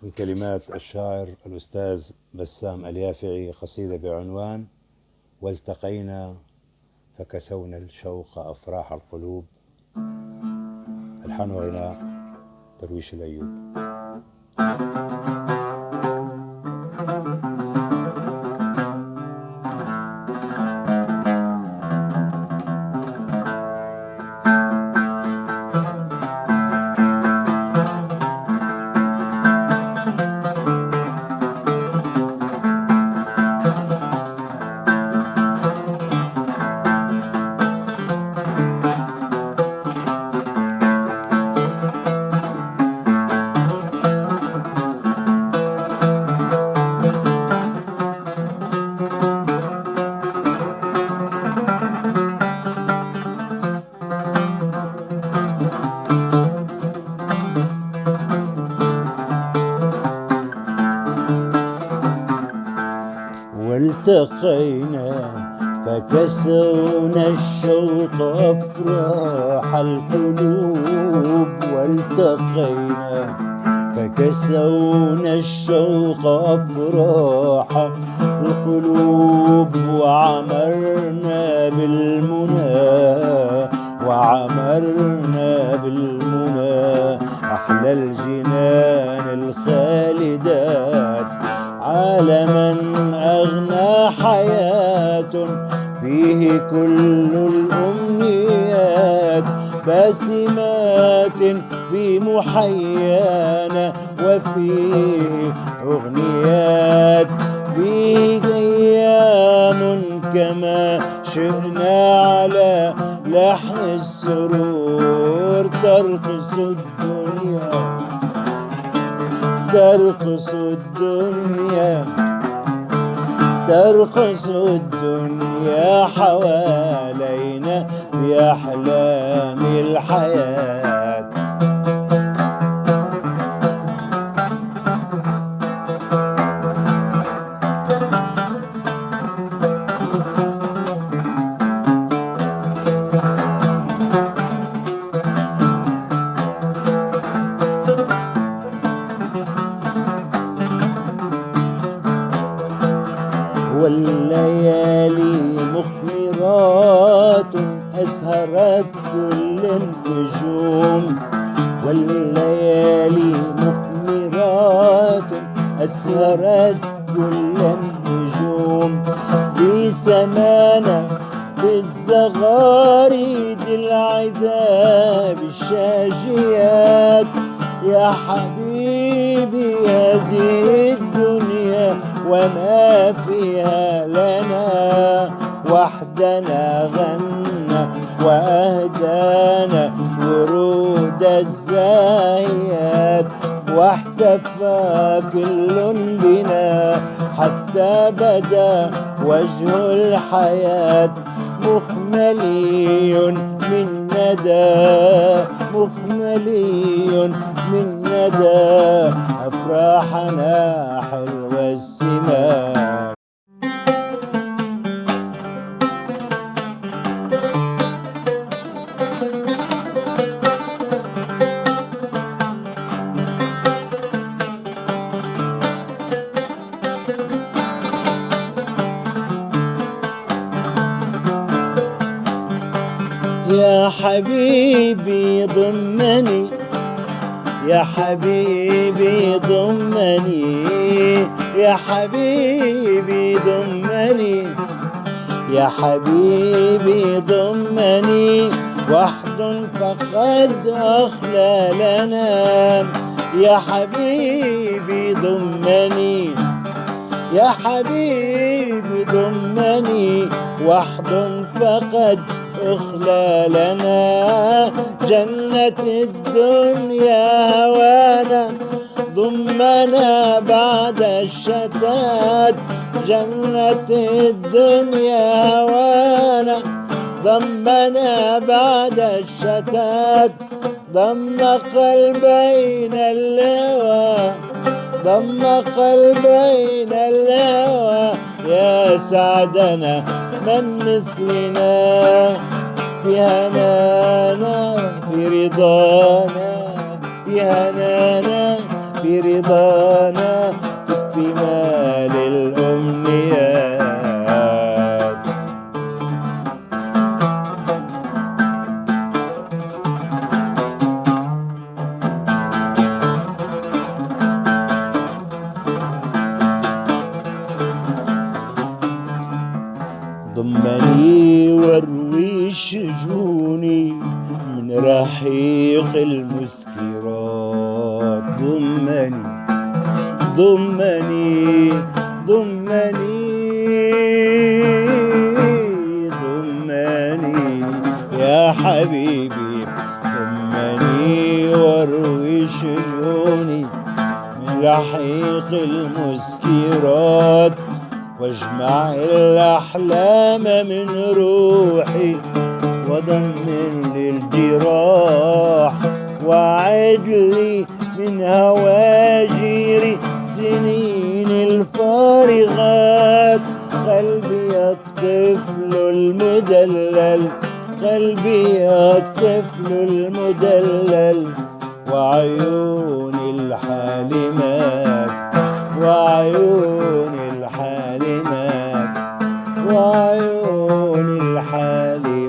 من كلمات الشاعر الأستاذ بسام اليافعي، قصيدة بعنوان والتقينا فكسونا الشوق أفراح القلوب. ألحان وغناء درويش الأيوب. والتقينا فكسونا الشوق أفراح القلوب. والتقينا فكسونا الشوق أفراح القلوب. وعمرنا بالمنى أحلى الجنان الخالدات. عالما أغنى حياة فيه كل الأمنيات. باسمات في محيانا وفيه أغنيات. فيه أيام كما شئنا على لحن السرور. ترقص الدنيا حوالينا بأحلام الحياة. والليالي مخمرات أسهرت كل النجوم. والليالي مخمرات أسهرت كل النجوم. بسمانا بالزغاريد العذاب الشاجيات. يا حبيبي هذه الدنيا وما فيها لنا. وحدنا غنى وأهدانا ورود الزاهيات. واحتفى كل بنا حتى بدا وجه الحياة. مخملي من ندى أفراحنا حلوة السماء. يا حبيبي ضمني يا حبيبي ضمني يا حبيبي ضمني يا حبيبي ضمني. وحد فقد أخلى لنا. يا حبيبي ضمني يا حبيبي ضمني. وحد فقد أخلى لنا. جنة الدنيا هوانا ضمنا بعد الشتات. جنة الدنيا هوانا ضمنا بعد الشتات. ضم قلبين الهوى. يا سعدنا من مثلنا في هنانا في رضانا. في هنانا في رضانا باكتمال الأمنيات. ضمني واروي شجوني من رحيق المسكرات. ضمني يا حبيبي، ضمني واروي شجوني من رحيق المسكرات، واجمع الأحلام من روحي وضمن للجراح، وعد لي من هواجري سنين الفارغات. قلبي الطفل المدلل، قلبي الطفل المدلل، وعيون الحالمات، وعيون الحالمات، وعيون الحالمات.